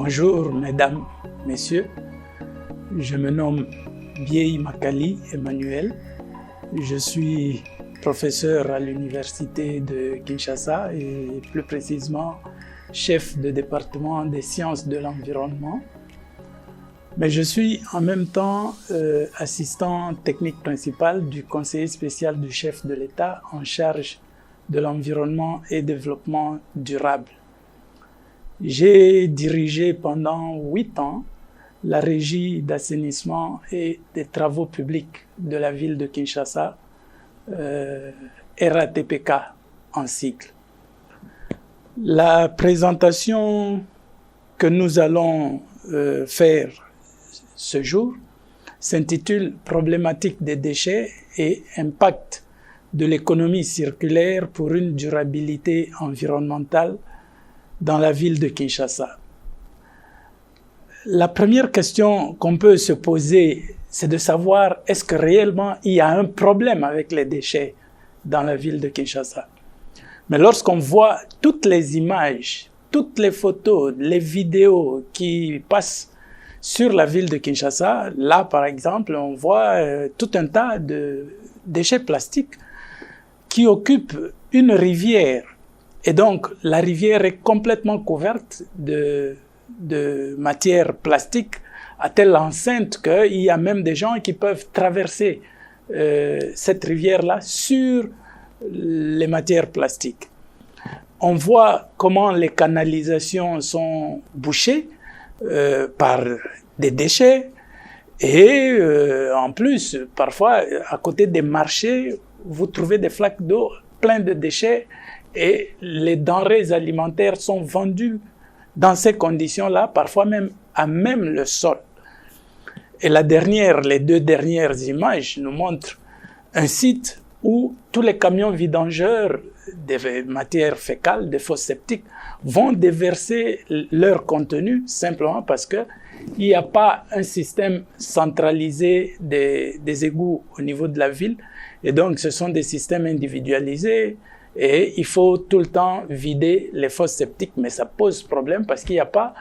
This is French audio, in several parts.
Bonjour mesdames, messieurs, je me nomme Biei Makali Emmanuel, je suis professeur à l'université de Kinshasa et plus précisément chef de département des sciences de l'environnement. Mais je suis en même temps assistant technique principal du conseiller spécial du chef de l'État en charge de l'environnement et développement durable. J'ai dirigé pendant 8 ans la régie d'assainissement et des travaux publics de la ville de Kinshasa, RATPK en sigle. La présentation que nous allons faire ce jour s'intitule « Problématique des déchets et impact de l'économie circulaire pour une durabilité environnementale dans la ville de Kinshasa ». La première question qu'on peut se poser, c'est de savoir est-ce que réellement il y a un problème avec les déchets dans la ville de Kinshasa. Mais lorsqu'on voit toutes les images, toutes les photos, les vidéos qui passent sur la ville de Kinshasa, là par exemple, on voit tout un tas de déchets plastiques qui occupent une rivière. Et donc la rivière est complètement couverte de matière plastique à telle enceinte qu'il y a même des gens qui peuvent traverser cette rivière-là sur les matières plastiques. On voit comment les canalisations sont bouchées par des déchets et en plus, parfois, à côté des marchés, vous trouvez des flaques d'eau pleines de déchets et les denrées alimentaires sont vendues dans ces conditions-là, parfois même à même le sol. Et les 2 dernières images nous montrent un site où tous les camions vidangeurs des matières fécales, des fosses septiques, vont déverser leur contenu simplement parce qu'il n'y a pas un système centralisé des égouts au niveau de la ville. Et donc, ce sont des systèmes individualisés et il faut tout le temps vider les fosses septiques. Mais ça pose problème parce qu'il n'y a pas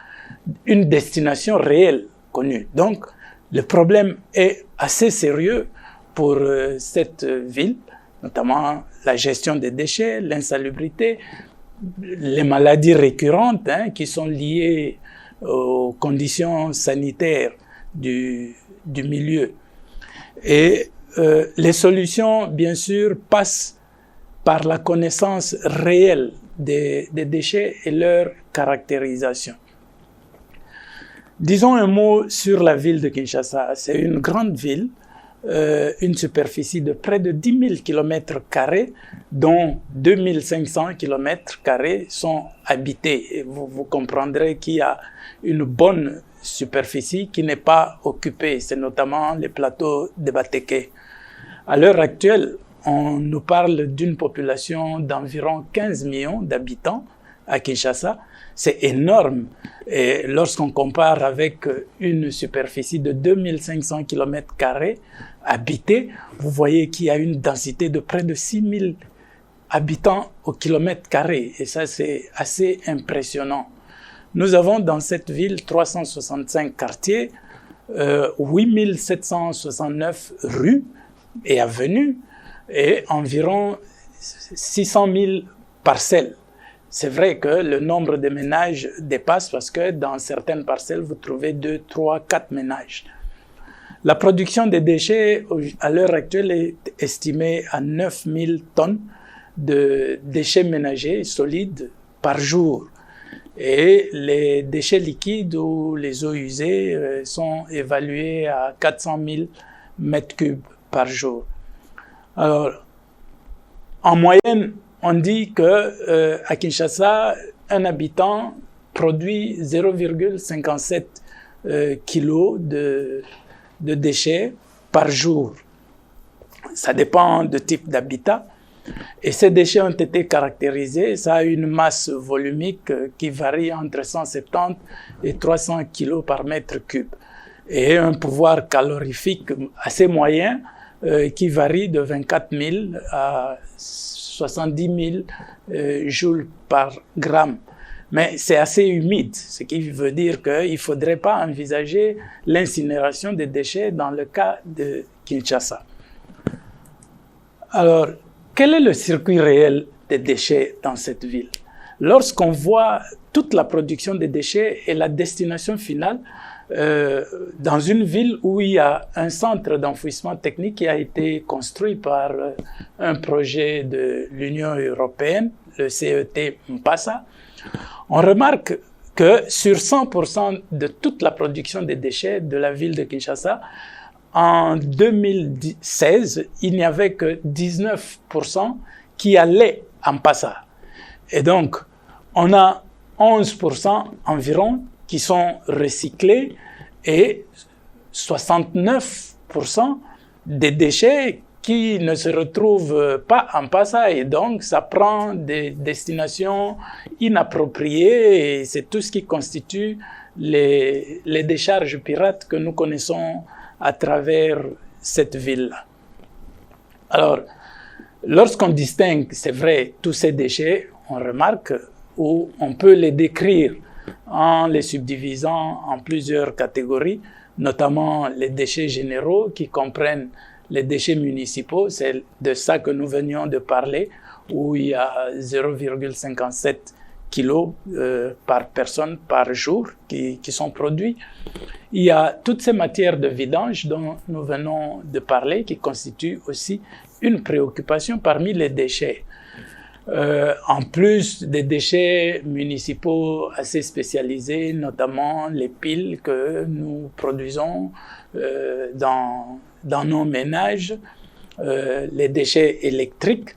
une destination réelle connue. Donc, le problème est assez sérieux pour cette ville, notamment la gestion des déchets, l'insalubrité, les maladies récurrentes qui sont liées aux conditions sanitaires du milieu. Et les solutions, bien sûr, passent par la connaissance réelle des déchets et leur caractérisation. Disons un mot sur la ville de Kinshasa. C'est une grande ville, une superficie de près de 10 000 km², dont 2 500 km² sont habités. Et vous comprendrez qu'il y a une bonne superficie qui n'est pas occupée. C'est notamment les plateaux de Bateke. À l'heure actuelle, on nous parle d'une population d'environ 15 millions d'habitants à Kinshasa. C'est énorme. Et lorsqu'on compare avec une superficie de 2 500 km² habitée, vous voyez qu'il y a une densité de près de 6 000 habitants au kilomètre carré. Et ça, c'est assez impressionnant. Nous avons dans cette ville 365 quartiers, 8 769 rues et avenues et environ 600 000 parcelles. C'est vrai que le nombre de ménages dépasse parce que dans certaines parcelles, vous trouvez 2, 3, 4 ménages. La production des déchets, à l'heure actuelle, est estimée à 9 000 tonnes de déchets ménagers solides par jour. Et les déchets liquides ou les eaux usées sont évalués à 400 000 mètres cubes par jour. Alors, en moyenne, on dit que à Kinshasa, un habitant produit 0,57 kilos de déchets par jour. Ça dépend du type d'habitat. Et ces déchets ont été caractérisés. Ça a une masse volumique qui varie entre 170 et 300 kilos par mètre cube. Et un pouvoir calorifique assez moyen qui varie de 24 000 à 70 000 joules par gramme. mais c'est assez humide, ce qui veut dire qu'il ne faudrait pas envisager l'incinération des déchets dans le cas de Kinshasa. Alors, quel est le circuit réel des déchets dans cette ville? Lorsqu'on voit toute la production des déchets et la destination finale, dans une ville où il y a un centre d'enfouissement technique qui a été construit par un projet de l'Union européenne, le CET Mpassa, on remarque que sur 100% de toute la production des déchets de la ville de Kinshasa, en 2016, il n'y avait que 19% qui allaient à Mpassa. Et donc, on a 11% environ qui sont recyclés et 69% des déchets qui ne se retrouvent pas en Mpassa, et donc ça prend des destinations inappropriées et c'est tout ce qui constitue les décharges pirates que nous connaissons à travers cette ville-là. Alors, lorsqu'on distingue, c'est vrai, tous ces déchets, on remarque où on peut les décrire en les subdivisant en plusieurs catégories, notamment les déchets généraux qui comprennent les déchets municipaux, c'est de ça que nous venions de parler, où il y a 0,57 kilos par personne par jour qui sont produits. Il y a toutes ces matières de vidange dont nous venons de parler qui constituent aussi une préoccupation parmi les déchets. En plus des déchets municipaux assez spécialisés, notamment les piles que nous produisons dans nos ménages, les déchets électriques,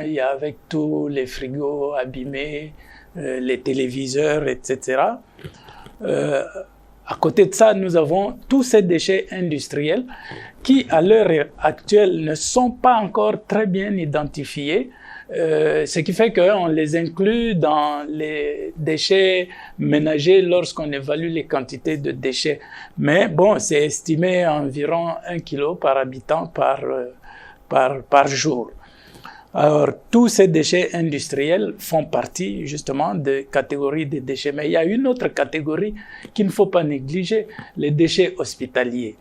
il y a avec tous les frigos abîmés, les téléviseurs, etc. À côté de ça, nous avons tous ces déchets industriels qui, à l'heure actuelle, ne sont pas encore très bien identifiés. Ce qui fait qu'on les inclut dans les déchets ménagers lorsqu'on évalue les quantités de déchets. Mais bon, c'est estimé à environ 1 kg par habitant par jour. Alors, tous ces déchets industriels font partie justement de catégories de déchets. Mais il y a une autre catégorie qu'il ne faut pas négliger, les déchets hospitaliers.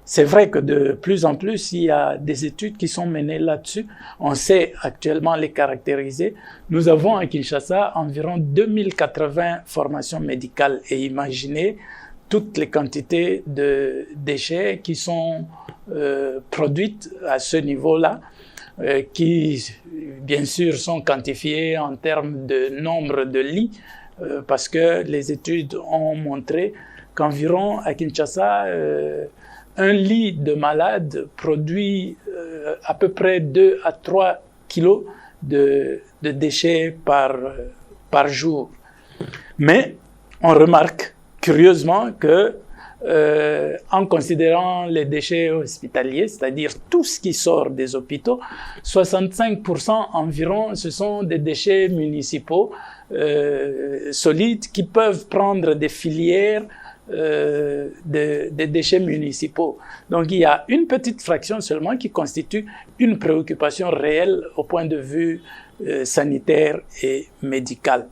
C'est vrai que de plus en plus, il y a des études qui sont menées là-dessus. On sait actuellement les caractériser. Nous avons à Kinshasa environ 2080 formations médicales et imaginez toutes les quantités de déchets qui sont produites à ce niveau-là, qui bien sûr sont quantifiées en termes de nombre de lits, parce que les études ont montré qu'environ à Kinshasa, un lit de malade produit à peu près 2 à 3 kilos de déchets par jour. Mais on remarque curieusement que en considérant les déchets hospitaliers, c'est-à-dire tout ce qui sort des hôpitaux, 65% environ, ce sont des déchets municipaux solides qui peuvent prendre des filières des déchets municipaux. Donc il y a une petite fraction seulement qui constitue une préoccupation réelle au point de vue sanitaire et médical.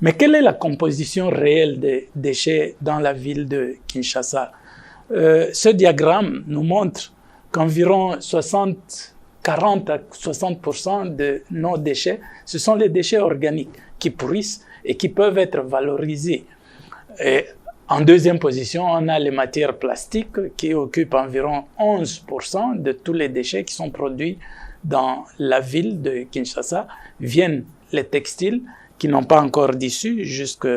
Mais quelle est la composition réelle des déchets dans la ville de Kinshasa? Ce diagramme nous montre qu'environ 40 à 60% de nos déchets, ce sont les déchets organiques qui pourrissent et qui peuvent être valorisés. Et en deuxième position, on a les matières plastiques qui occupent environ 11% de tous les déchets qui sont produits dans la ville de Kinshasa. Viennent les textiles qui n'ont pas encore d'issue jusque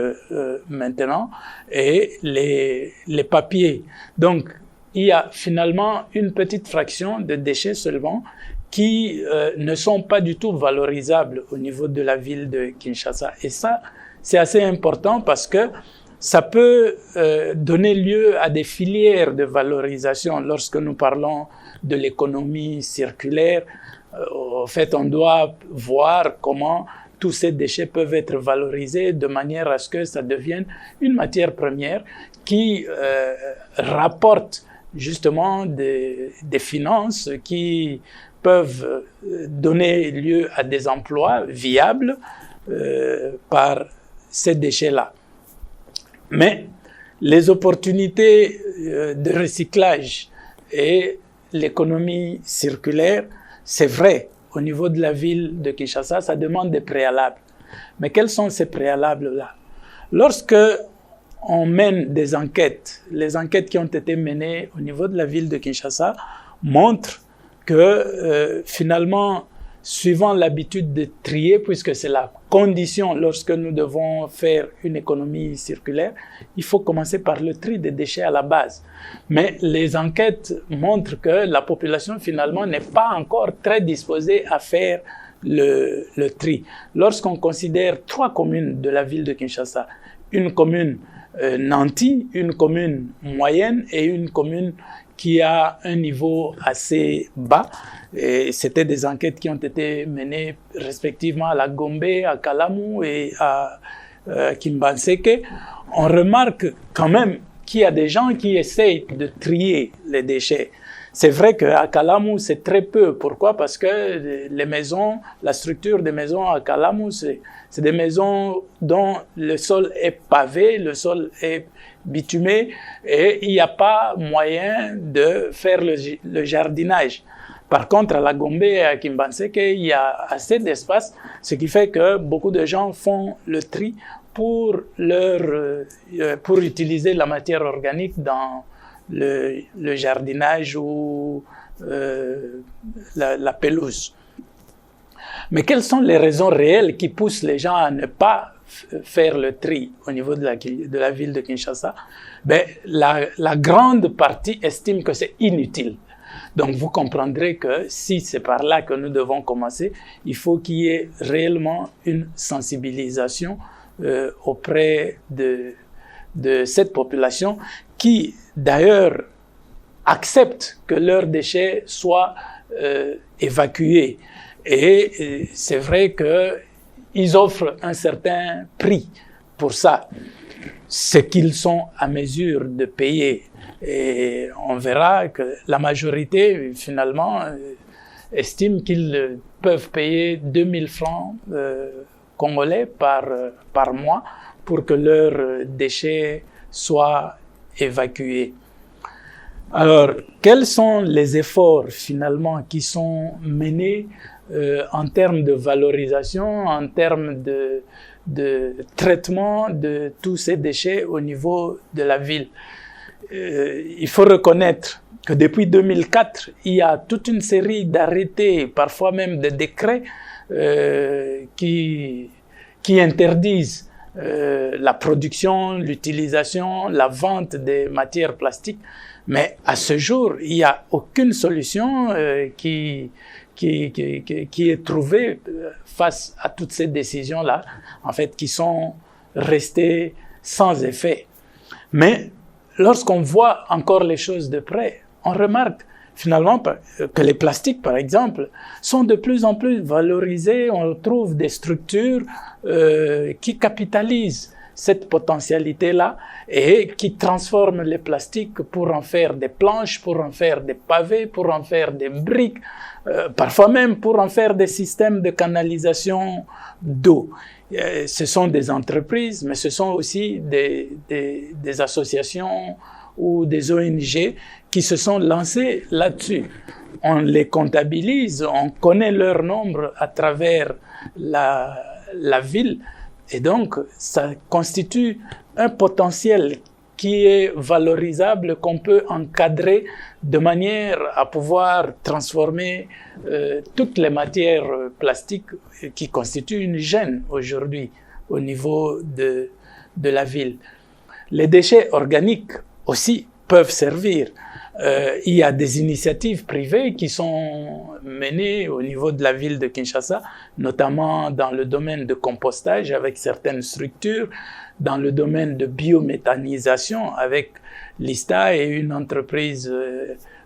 maintenant et les papiers. Donc, il y a finalement une petite fraction de déchets seulement qui ne sont pas du tout valorisables au niveau de la ville de Kinshasa. Et ça, c'est assez important parce que ça peut donner lieu à des filières de valorisation. Lorsque nous parlons de l'économie circulaire, en fait, on doit voir comment tous ces déchets peuvent être valorisés de manière à ce que ça devienne une matière première qui rapporte justement des finances qui peuvent donner lieu à des emplois viables par ces déchets-là. Mais les opportunités de recyclage et l'économie circulaire, c'est vrai, au niveau de la ville de Kinshasa, ça demande des préalables. Mais quels sont ces préalables-là? Lorsque on mène des enquêtes, les enquêtes qui ont été menées au niveau de la ville de Kinshasa montrent que finalement, suivant l'habitude de trier, puisque c'est la condition lorsque nous devons faire une économie circulaire, il faut commencer par le tri des déchets à la base. Mais les enquêtes montrent que la population finalement n'est pas encore très disposée à faire le tri. Lorsqu'on considère 3 communes de la ville de Kinshasa, une commune nantie, une commune moyenne et une commune qui a un niveau assez bas. Et c'était des enquêtes qui ont été menées respectivement à la Gombe, à Kalamu et à Kimbanseke. On remarque quand même qu'il y a des gens qui essayent de trier les déchets. C'est vrai qu'à Kalamu, c'est très peu. Pourquoi? Parce que les maisons, la structure des maisons à Kalamu, c'est des maisons dont le sol est pavé, le sol est bitumé et il n'y a pas moyen de faire le jardinage. Par contre, à la Gombe et à Kimbanseke, il y a assez d'espace, ce qui fait que beaucoup de gens font le tri pour utiliser la matière organique dans le jardinage ou la pelouse. Mais quelles sont les raisons réelles qui poussent les gens à ne pas faire le tri au niveau de la ville de Kinshasa? La grande partie estime que c'est inutile. Donc vous comprendrez que si c'est par là que nous devons commencer, il faut qu'il y ait réellement une sensibilisation auprès de cette population qui d'ailleurs acceptent que leurs déchets soient évacués. Et c'est vrai qu'ils offrent un certain prix pour ça, ce qu'ils sont à mesure de payer. Et on verra que la majorité, finalement, estime qu'ils peuvent payer 2000 francs congolais par mois pour que leurs déchets soient évacués. Alors, quels sont les efforts, finalement, qui sont menés en termes de valorisation, en termes de traitement de tous ces déchets au niveau de la ville? Il faut reconnaître que depuis 2004, il y a toute une série d'arrêtés, parfois même de décrets, qui interdisent la production, l'utilisation, la vente des matières plastiques. Mais à ce jour, il n'y a aucune solution qui est trouvée face à toutes ces décisions-là, en fait, qui sont restées sans effet. Mais lorsqu'on voit encore les choses de près, on remarque finalement que les plastiques, par exemple, sont de plus en plus valorisés. On trouve des structures qui capitalisent cette potentialité-là et qui transforment les plastiques pour en faire des planches, pour en faire des pavés, pour en faire des briques, parfois même pour en faire des systèmes de canalisation d'eau. Ce sont des entreprises, mais ce sont aussi des associations ou des ONG qui se sont lancées là-dessus. On les comptabilise, on connaît leur nombre à travers la ville, et donc ça constitue un potentiel qui est valorisable, qu'on peut encadrer de manière à pouvoir transformer toutes les matières plastiques qui constituent une gêne aujourd'hui au niveau de la ville. Les déchets organiques aussi peuvent servir. Il y a des initiatives privées qui sont menées au niveau de la ville de Kinshasa, notamment dans le domaine de compostage avec certaines structures, dans le domaine de biométhanisation avec l'ISTA et une entreprise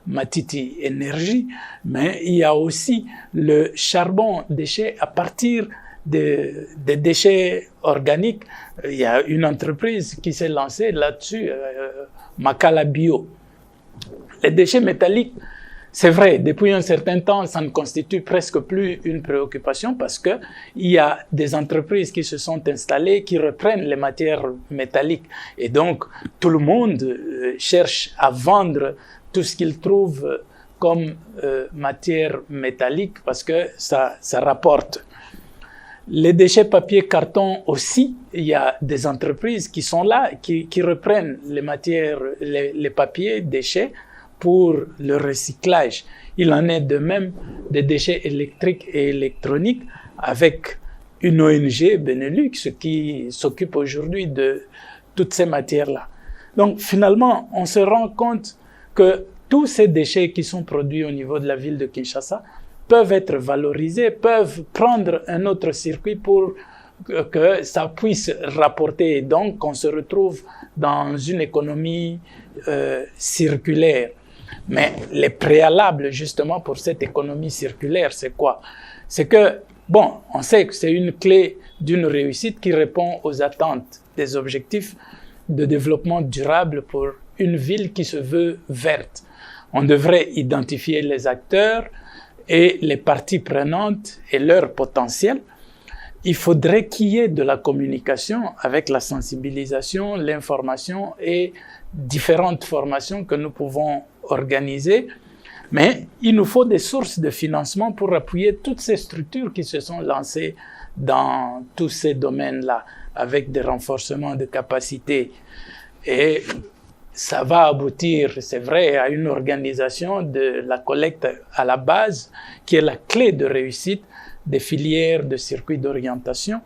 Matiti Énergie, mais il y a aussi le charbon déchet à partir des déchets organiques. Il y a une entreprise qui s'est lancée là-dessus, Makala Bio. Les déchets métalliques, c'est vrai, depuis un certain temps, ça ne constitue presque plus une préoccupation parce que il y a des entreprises qui se sont installées, qui reprennent les matières métalliques. Et donc, tout le monde cherche à vendre tout ce qu'il trouve comme matière métallique parce que ça rapporte. Les déchets papier, carton aussi, il y a des entreprises qui sont là, qui reprennent les matières, les papiers, déchets, pour le recyclage. Il en est de même des déchets électriques et électroniques avec une ONG Benelux qui s'occupe aujourd'hui de toutes ces matières-là. Donc finalement, on se rend compte que tous ces déchets qui sont produits au niveau de la ville de Kinshasa peuvent être valorisés, peuvent prendre un autre circuit pour que ça puisse rapporter et donc qu'on se retrouve dans une économie circulaire. Mais les préalables, justement, pour cette économie circulaire, c'est quoi? C'est que, bon, on sait que c'est une clé d'une réussite qui répond aux attentes des objectifs de développement durable pour une ville qui se veut verte. On devrait identifier les acteurs et les parties prenantes et leur potentiel. Il faudrait qu'il y ait de la communication avec la sensibilisation, l'information et différentes formations que nous pouvons organiser, mais il nous faut des sources de financement pour appuyer toutes ces structures qui se sont lancées dans tous ces domaines-là, avec des renforcements de capacités. Et ça va aboutir, c'est vrai, à une organisation de la collecte à la base, qui est la clé de réussite des filières de circuits d'orientation.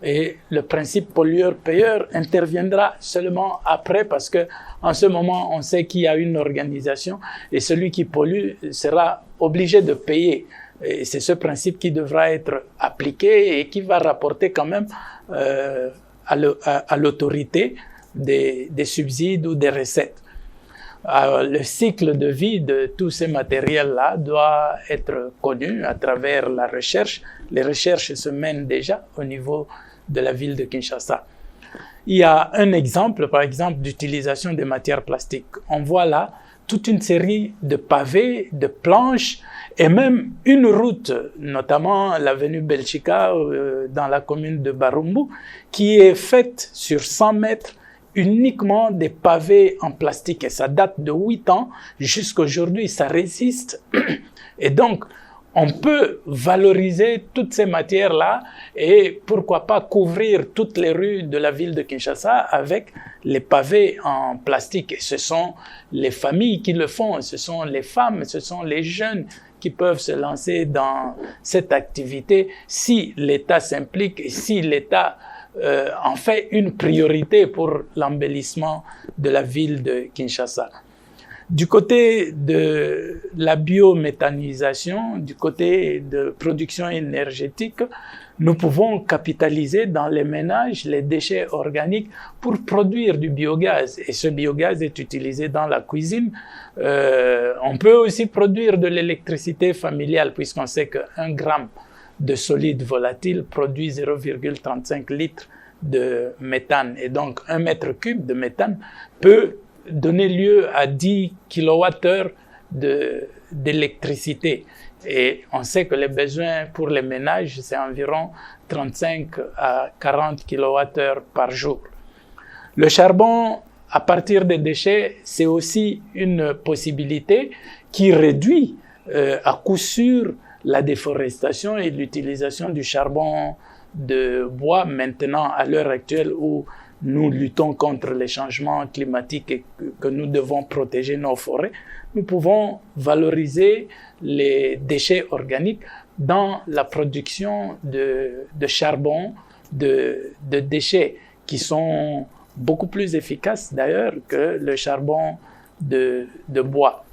Et le principe pollueur-payeur interviendra seulement après parce que en ce moment, on sait qu'il y a une organisation et celui qui pollue sera obligé de payer. Et c'est ce principe qui devra être appliqué et qui va rapporter quand même à l'autorité des subsides ou des recettes. Le cycle de vie de tous ces matériels-là doit être connu à travers la recherche. Les recherches se mènent déjà au niveau de la ville de Kinshasa. Il y a un exemple, par exemple, d'utilisation des matières plastiques. On voit là toute une série de pavés, de planches et même une route, notamment l'avenue Belchika dans la commune de Barumbu, qui est faite sur 100 mètres uniquement des pavés en plastique. Et ça date de 8 ans. Jusqu'aujourd'hui, ça résiste. Et donc, on peut valoriser toutes ces matières-là et pourquoi pas couvrir toutes les rues de la ville de Kinshasa avec les pavés en plastique. Et ce sont les familles qui le font, ce sont les femmes, ce sont les jeunes qui peuvent se lancer dans cette activité si l'État s'implique et si l'État en fait une priorité pour l'embellissement de la ville de Kinshasa. Du côté de la biométhanisation, du côté de production énergétique, nous pouvons capitaliser dans les ménages les déchets organiques pour produire du biogaz. Et ce biogaz est utilisé dans la cuisine. On peut aussi produire de l'électricité familiale puisqu'on sait qu'un gramme de solide volatile produit 0,35 litres de méthane. Et donc, 1 mètre cube de méthane peut donner lieu à 10 kWh d'électricité. Et on sait que les besoins pour les ménages, c'est environ 35 à 40 kWh par jour. Le charbon, à partir des déchets, c'est aussi une possibilité qui réduit à coup sûr la déforestation et l'utilisation du charbon de bois maintenant à l'heure actuelle où nous luttons contre les changements climatiques et que nous devons protéger nos forêts. Nous pouvons valoriser les déchets organiques dans la production de charbon, de déchets qui sont beaucoup plus efficaces d'ailleurs que le charbon de bois.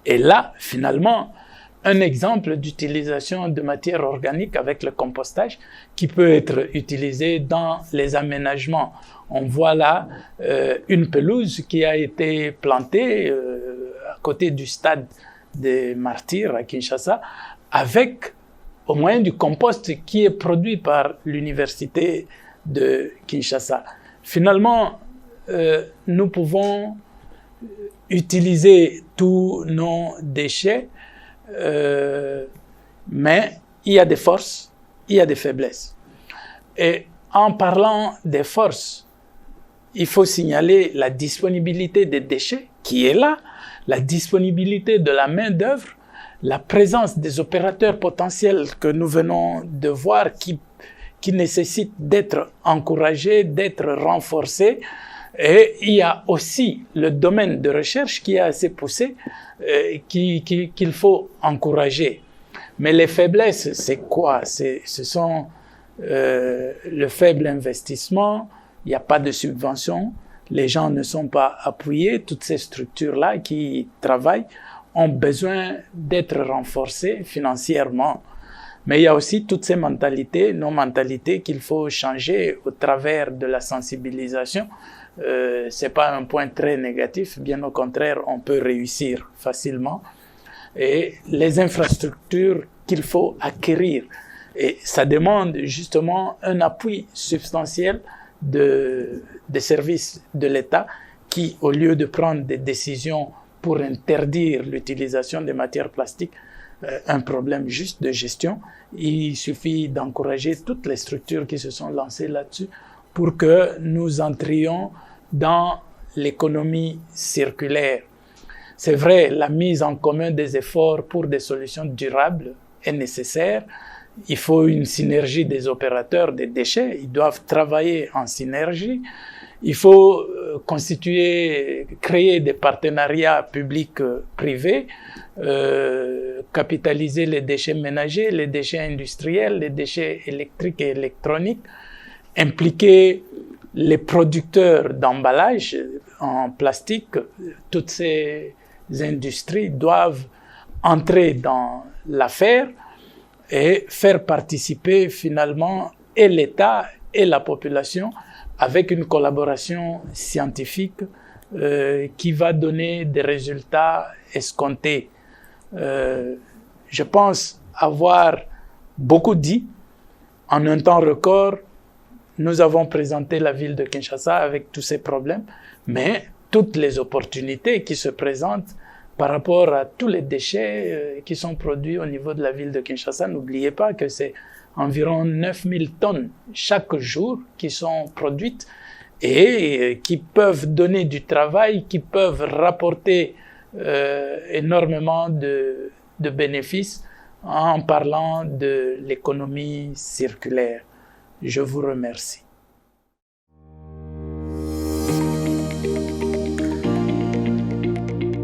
Et là, finalement, un exemple d'utilisation de matière organique avec le compostage qui peut être utilisé dans les aménagements. On voit là une pelouse qui a été plantée à côté du stade des Martyrs à Kinshasa avec au moyen du compost qui est produit par l'université de Kinshasa. Finalement, nous pouvons utiliser tous nos déchets, mais il y a des forces, il y a des faiblesses. Et en parlant des forces, il faut signaler la disponibilité des déchets qui est là, la disponibilité de la main-d'œuvre, la présence des opérateurs potentiels que nous venons de voir qui nécessitent d'être encouragés, d'être renforcés. Et il y a aussi le domaine de recherche qui est assez poussé, qu'il faut encourager. Mais les faiblesses, c'est quoi? Ce sont le faible investissement, il n'y a pas de subvention, les gens ne sont pas appuyés, toutes ces structures-là qui travaillent ont besoin d'être renforcées financièrement. Mais il y a aussi toutes ces mentalités, nos mentalités qu'il faut changer au travers de la sensibilisation. C'est pas un point très négatif, bien au contraire, on peut réussir facilement. Et les infrastructures qu'il faut acquérir. Et ça demande justement un appui substantiel des services de l'État qui, au lieu de prendre des décisions pour interdire l'utilisation des matières plastiques, un problème juste de gestion, il suffit d'encourager toutes les structures qui se sont lancées là-dessus pour que nous entrions dans l'économie circulaire. C'est vrai, la mise en commun des efforts pour des solutions durables est nécessaire. Il faut une synergie des opérateurs des déchets. Ils doivent travailler en synergie. Il faut créer des partenariats publics-privés, capitaliser les déchets ménagers, les déchets industriels, les déchets électriques et électroniques, impliquer les producteurs d'emballage en plastique. Toutes ces industries doivent entrer dans l'affaire et faire participer finalement et l'État et la population avec une collaboration scientifique qui va donner des résultats escomptés. Je pense avoir beaucoup dit. En un temps record, nous avons présenté la ville de Kinshasa avec tous ces problèmes, mais toutes les opportunités qui se présentent par rapport à tous les déchets qui sont produits au niveau de la ville de Kinshasa. N'oubliez pas que c'est environ 9000 tonnes chaque jour qui sont produites et qui peuvent donner du travail, qui peuvent rapporter énormément de bénéfices en parlant de l'économie circulaire. Je vous remercie.